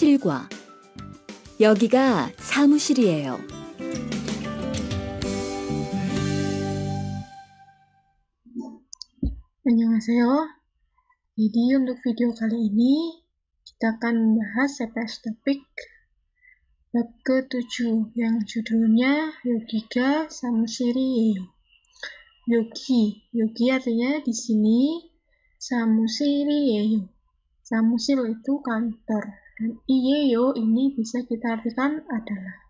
사무실과 여기가 사무실이에요. Annyeonghaseyo. Jadi untuk video kali ini kita akan membahas CPS topik bab ke-7 yang judulnya Yogiga Samushiri Yeyo. Yogi artinya di sini, Samushiri Yeyo. Samusil itu kantor, dan Iyeyo ini bisa kita artikan adalah.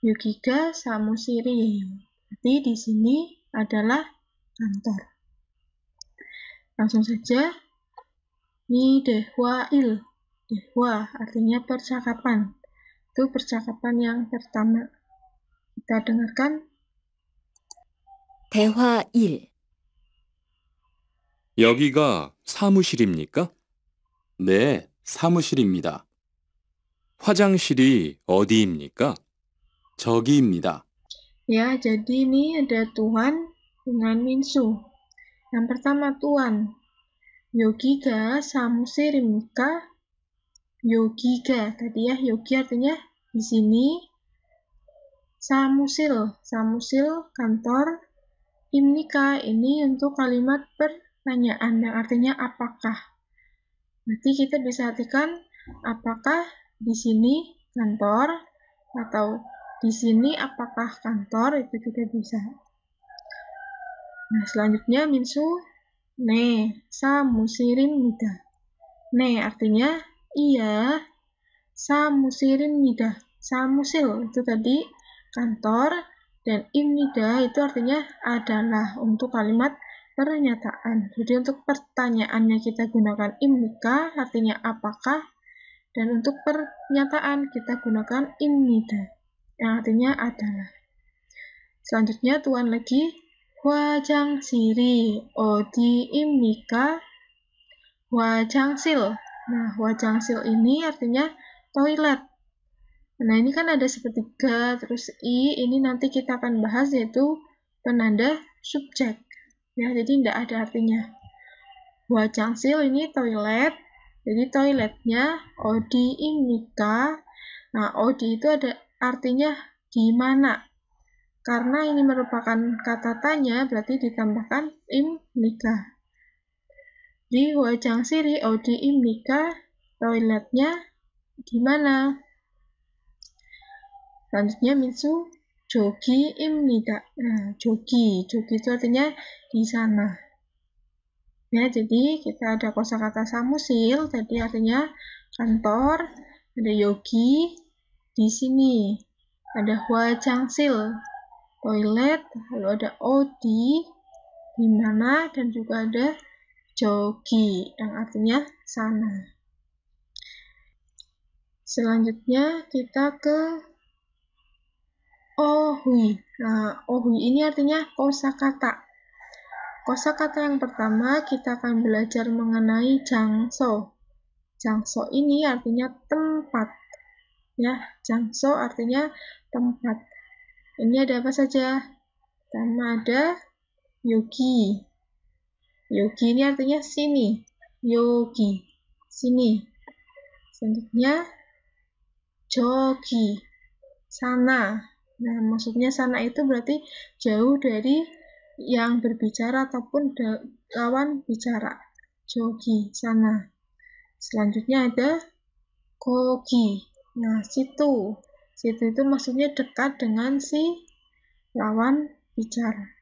Yogiga Samushiri Yeyo. Jadi di sini adalah kantor. Langsung saja. Ni dehwa-il. Dehwa artinya percakapan. Itu percakapan yang pertama. Kita dengarkan. 대화 1. 여기가 사무실입니까? 네, 사무실입니다. 화장실이 어디입니까? 저기입니다. Ya, jadi ini ada Tuan dengan Minsu. Yang pertama Tuan. Yogiga samushir입니까? Yogiga. Tadi ya, yogi artinya di sini. Samusil kantor. Imnika ini untuk kalimat pertanyaan yang artinya apakah. Berarti kita bisa artikan apakah di sini kantor atau di sini apakah kantor, itu kita bisa. Nah, selanjutnya Minsu ne samushir입니다. Ne artinya iya, samushir입니다. Samusil itu tadi kantor, dan imnida itu artinya adalah untuk kalimat pernyataan. Jadi untuk pertanyaannya kita gunakan imnika, artinya apakah, dan untuk pernyataan kita gunakan imnida, yang artinya adalah. Selanjutnya Tuan lagi, 화장실이 어디입니까? 화장실. Nah, 화장실 ini artinya toilet. Nah, ini kan ada sepertiga, terus i, ini nanti kita akan bahas yaitu penanda subjek. Ya, jadi tidak ada artinya. 화장실 ini toilet, jadi toiletnya 어디입니까? Nah, 어디 itu ada artinya di mana. Karena ini merupakan kata tanya, berarti ditambahkan imnika. Di 화장실이 어디입니까? Toiletnya di mana? Selanjutnya Minsu 저기입니다. Nah, 저기 itu artinya di sana. Ya, jadi kita ada kosakata samusil, tadi artinya kantor, ada yogi di sini, ada 화장실 toilet, lalu ada odi di mana, dan juga ada jogi yang artinya sana. Selanjutnya kita ke ohui. Nah, ohui ini artinya kosakata. Kosakata yang pertama kita akan belajar mengenai jangso. Jangso ini artinya tempat. Ya, jangso artinya tempat. Ini ada apa saja? Pertama ada yogi. Yogi ini artinya sini. Yogi, sini. Selanjutnya jogi, sana. Nah, maksudnya sana itu berarti jauh dari yang berbicara ataupun lawan bicara. Jogi, sana. Selanjutnya ada kogi. Nah, situ. Situ itu maksudnya dekat dengan si lawan bicara.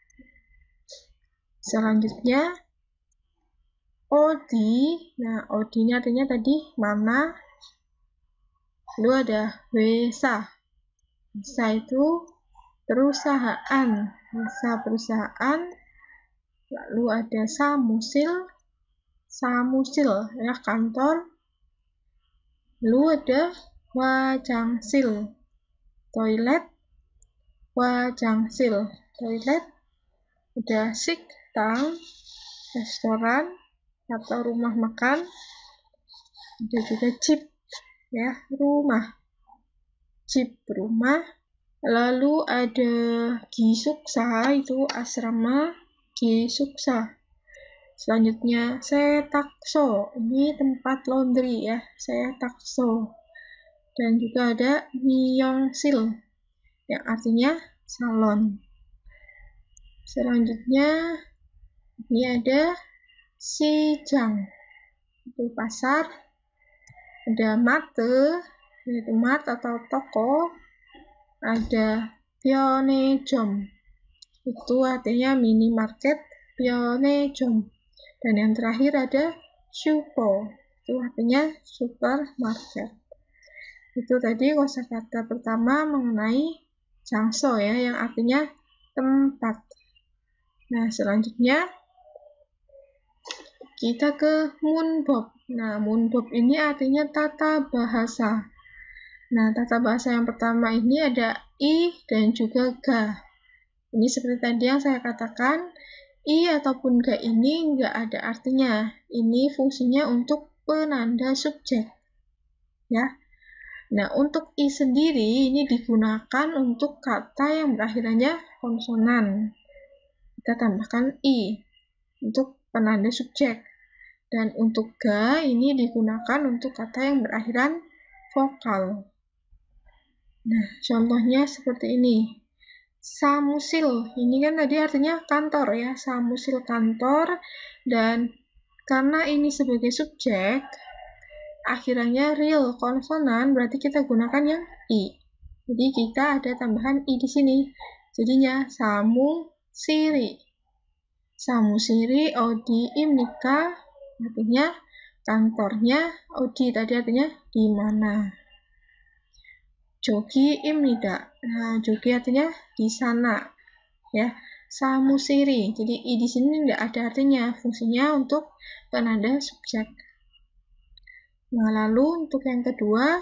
Selanjutnya odi. Nah, odi ini artinya tadi mana. Lalu ada wesa. Wesa itu perusahaan. Wesa perusahaan. Lalu ada samusil. Samusil ya kantor. Lalu ada 화장실 toilet. 화장실 toilet. Ada 식당 restoran atau rumah makan. Ada juga 집 ya, rumah. 집 rumah. Lalu ada gisuksa, itu asrama gisuksa. Selanjutnya setakso, ini tempat laundry ya, setakso. Dan juga ada 미용실 yang artinya salon. Selanjutnya ini ada 시장, itu pasar. Ada 마트, yaitu mart atau toko. Ada 편의점, itu artinya minimarket, 편의점. Dan yang terakhir ada 슈퍼, itu artinya supermarket. Itu tadi kosakata pertama mengenai 장소 ya, yang artinya tempat. Nah, selanjutnya kita ke 문법. Nah, 문법 ini artinya tata bahasa. Nah, tata bahasa yang pertama ini ada I dan juga ga. Ini seperti tadi yang saya katakan, I ataupun ga ini nggak ada artinya. Ini fungsinya untuk penanda subjek. Ya. Nah, untuk I sendiri ini digunakan untuk kata yang berakhirannya konsonan. Kita tambahkan I untuk penanda subjek. Dan untuk ga ini digunakan untuk kata yang berakhiran vokal. Nah, contohnya seperti ini. 사무실, ini kan tadi artinya kantor ya, 사무실 kantor. Dan karena ini sebagai subjek, akhirannya real konsonan, berarti kita gunakan yang I. Jadi kita ada tambahan I di sini. Jadinya 사무실이. 사무실이 어디입니까? Artinya kantornya 어디, tadi artinya di mana. 저기입니다. Nah, 저기 artinya di sana. Ya, 사무실이. Jadi I di sini tidak ada artinya, fungsinya untuk penanda subjek. Nah, lalu untuk yang kedua,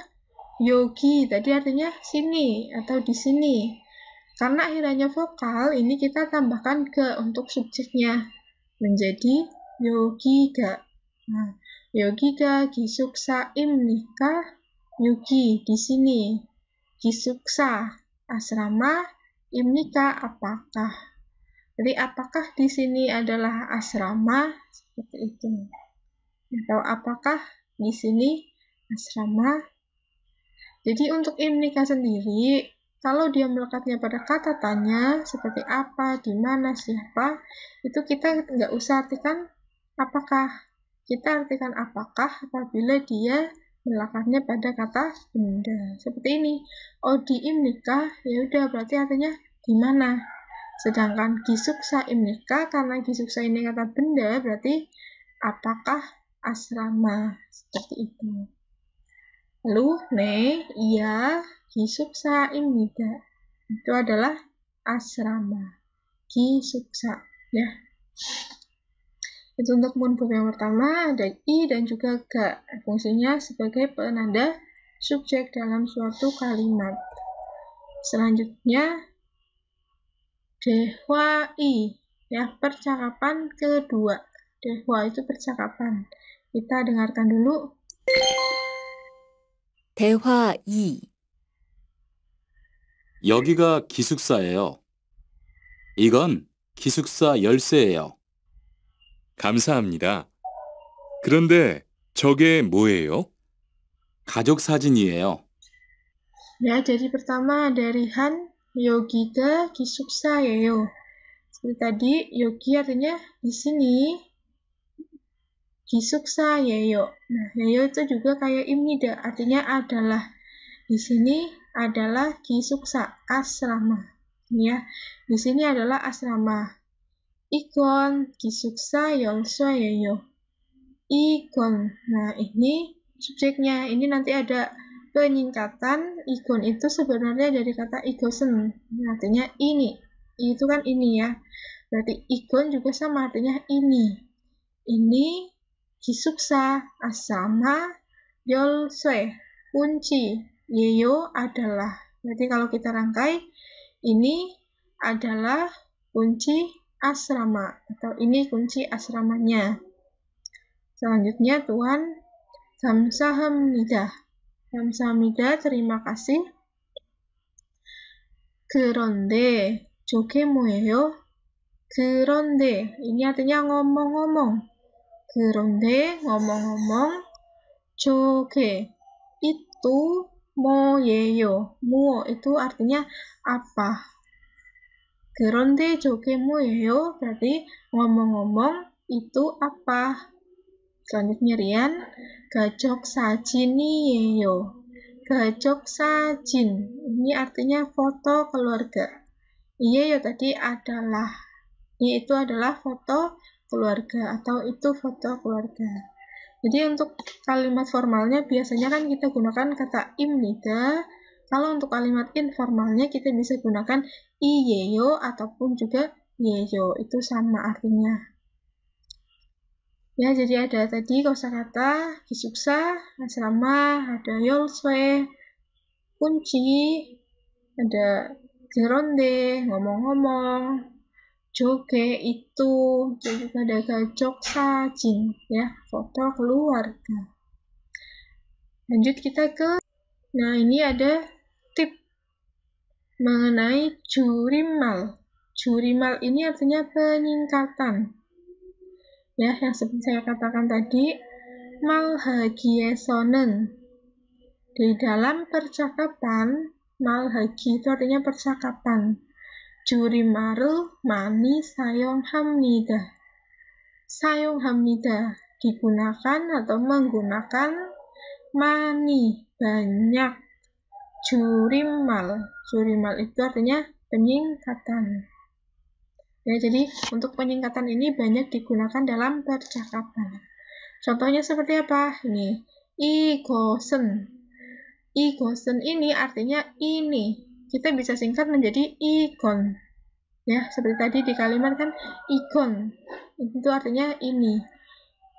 yogi, tadi artinya sini atau di sini. Karena akhirnya vokal, ini kita tambahkan ga untuk subjeknya. Menjadi yogiga. Nah, yogiga 기숙사입니까? Yogi, di sini. 기숙사, asrama. Imnika, apakah. Jadi, apakah di sini adalah asrama? Seperti itu. Atau apakah di sini asrama. Jadi untuk imnika sendiri, kalau dia melekatnya pada kata tanya, seperti apa, di mana, siapa, itu kita nggak usah artikan apakah. Kita artikan apakah apabila dia melekatnya pada kata benda. Seperti ini. Oh, di imnika, ya udah berarti artinya di mana. Sedangkan gisuksa imnika, karena gisuksa ini kata benda, berarti apakah asrama, seperti itu. Lalu, iya, 기숙사입니다. Itu adalah asrama. 기숙사, ya. Itu untuk 문법 yang pertama, ada I dan juga ga. Fungsinya sebagai penanda subjek dalam suatu kalimat. Selanjutnya, 대화이, ya, percakapan kedua. 대화 itu percakapan. Kita dengarkan dulu. 대화 2. 여기가 기숙사예요. 이건 기숙사 열쇠예요. 감사합니다. 그런데 저게 뭐예요? 가족 사진이에요. Ya, jadi pertama dari Han, 여기가 기숙사예요. Seperti tadi, 여기 artinya di sini. 기숙사예요. Nah, 예요 itu juga kayak imnida, artinya adalah. Di sini adalah 기숙사, asrama. Ya, di sini adalah asrama. 이건 기숙사 열쇠예요. 이건, nah ini subjeknya. Ini nanti ada penyingkatan. 이건 itu sebenarnya dari kata 이것은, artinya ini. Itu kan ini ya. Berarti 이건 juga sama artinya ini. Ini 기숙사, asrama, 열쇠, kunci, 예요 adalah. Berarti kalau kita rangkai, ini adalah kunci asrama, atau ini kunci asramanya. Selanjutnya, Tuhan, 감사합니다. 감사합니다, terima kasih. 그런데, 저게 뭐예요? 그런데, ini artinya ngomong-ngomong. 그런데, ngomong-ngomong, 저게, itu 뭐예요. 뭐 itu artinya apa. 그런데 저게 뭐예요? berarti ngomong-ngomong itu apa. Selanjutnya Rian, 가족 사진이에요. 가족 사진. Ini artinya foto keluarga. Iya tadi adalah. Ini itu adalah foto keluarga atau itu foto keluarga. Jadi untuk kalimat formalnya biasanya kan kita gunakan kata 입니다. Kalau untuk kalimat informalnya kita bisa gunakan 이예요 ataupun juga 예요. Itu sama artinya. Ya, jadi ada tadi kosakata 기숙사, asrama, ada 열쇠, kunci, ada 그런데, ngomong-ngomong, joge itu, juga ada 가족 사진, ya, foto keluarga. Lanjut kita ke, nah ini ada tip mengenai 줄임말. 줄임말 ini artinya peningkatan. Ya, yang seperti saya katakan tadi, 말하기에서는 di dalam percakapan, 말하기 itu artinya percakapan. 줄임말을 많이 사용합니다. 사용합니다 digunakan atau menggunakan 많이 banyak. 줄임말. 줄임말 itu artinya peningkatan. Ya, jadi untuk peningkatan ini banyak digunakan dalam percakapan. Contohnya seperti apa? Ini, 이것은. 이것은 ini artinya ini. Kita bisa singkat menjadi igon. Ya, seperti tadi di kalimat kan igon. Itu artinya ini.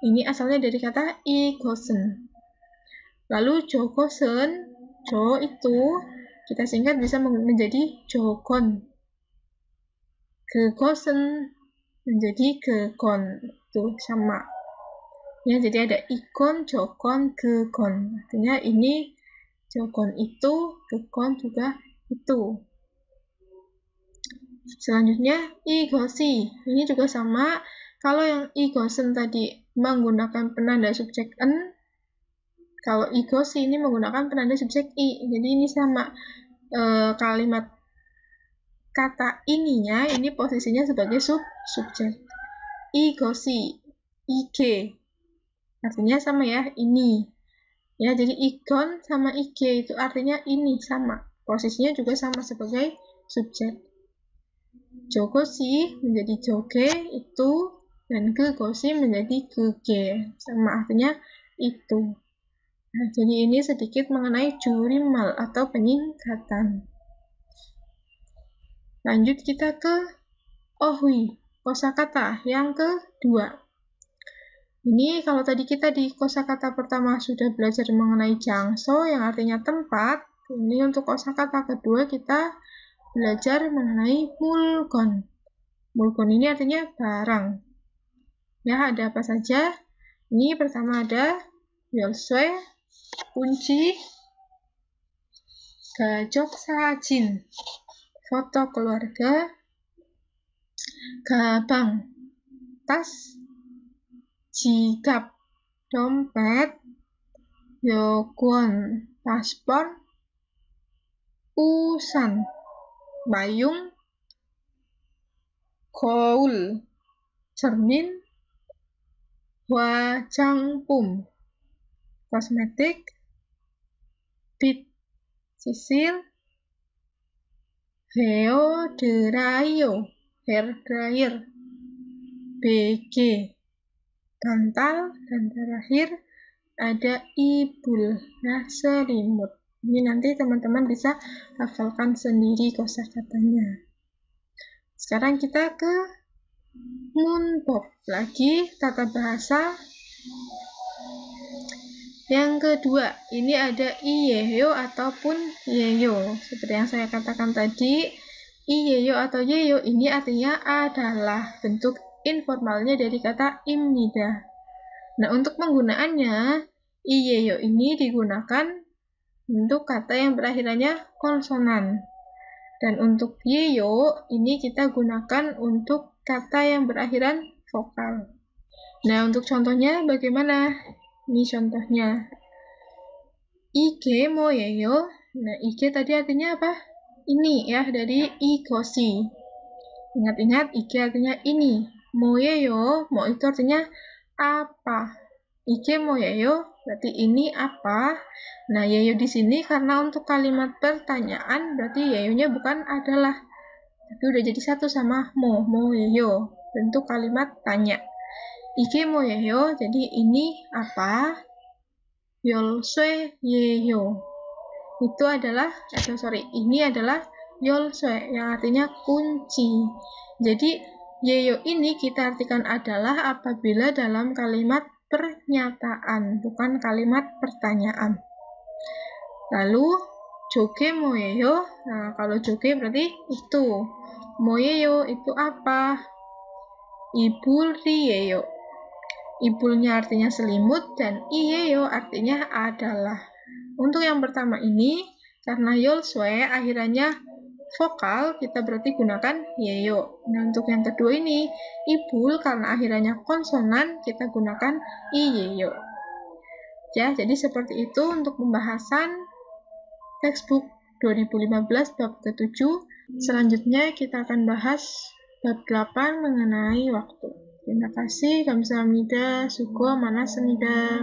Ini asalnya dari kata 이것은. Lalu 저것은, 저 itu kita singkat bisa menjadi 저건. 그것은 menjadi 그건. Itu sama. Ya, jadi ada igon, 저건, 그건. Artinya ini 저건 itu, 그건 juga itu. Selanjutnya 이것이. Ini juga sama. Kalau yang 이것은 tadi menggunakan penanda subjek en, kalau 이것이 ini menggunakan penanda subjek i. Jadi ini sama. Kalimat kata ininya ini posisinya sebagai subjek. 이것이, 이게. Artinya sama ya, ini. Ya, jadi igon sama ige itu artinya ini sama. Posisinya juga sama sebagai subjek. 저것이 menjadi joge itu dan 그것이 menjadi 그게. Sama artinya itu. Nah, jadi ini sedikit mengenai 줄임말 atau peningkatan. Lanjut kita ke 어휘, kosakata yang kedua. Ini kalau tadi kita di kosakata pertama sudah belajar mengenai 장소 yang artinya tempat, ini untuk kosakata kedua kita belajar mengenai 물건. 물건 ini artinya barang. Ya, ada apa saja? Ini pertama ada 열쇠, kunci, 가족 사진, foto keluarga, 가방, tas, 지갑, dompet, 여권, paspor, 우산, payung, 거울, cermin, 화장품, kosmetik, 빗, sisil, hair dryer, BG, bantal, dan terakhir ada ibul, nah selimut. Ini nanti teman-teman bisa hafalkan sendiri kosakatanya. Sekarang kita ke 문법, lagi tata bahasa yang kedua. Ini ada iyeyo ataupun yeyo. Seperti yang saya katakan tadi, iyeyo atau yeyo ini artinya adalah, bentuk informalnya dari kata 입니다. Nah, untuk penggunaannya, iyeyo ini digunakan untuk kata yang berakhirannya konsonan. Dan untuk yeyo, ini kita gunakan untuk kata yang berakhiran vokal. Nah, untuk contohnya bagaimana? Ini contohnya. Ige moyeyo. Nah, ige tadi artinya apa? Ini ya, dari igoshi. Ingat-ingat, ige artinya ini. Moyeyo, mo itu artinya apa. Ige moyeyo berarti ini apa. Nah, yeyo di sini karena untuk kalimat pertanyaan berarti yeyonya bukan adalah, tapi udah jadi satu sama moyeyo, bentuk kalimat tanya. Ige moyeyo jadi ini apa. Yolsue yeyo itu adalah, ini adalah yolsue yang artinya kunci. Jadi yeyo ini kita artikan adalah apabila dalam kalimat pernyataan, bukan kalimat pertanyaan. Lalu joge moyeyo, nah kalau joge berarti itu, moyeyo itu apa? Iburi yeyo. Ibulnya artinya selimut dan iyeyo artinya adalah. Untuk yang pertama ini, karena yolsue akhirannya vokal, kita berarti gunakan yeyo. Nah, untuk yang kedua ini, ibul karena akhirannya konsonan, kita gunakan iyeyo. Ya, jadi seperti itu untuk pembahasan textbook 2015 bab ke-7. Selanjutnya kita akan bahas bab 8 mengenai waktu. Terima kasih. Kamsahamnida. Sugo manasnida.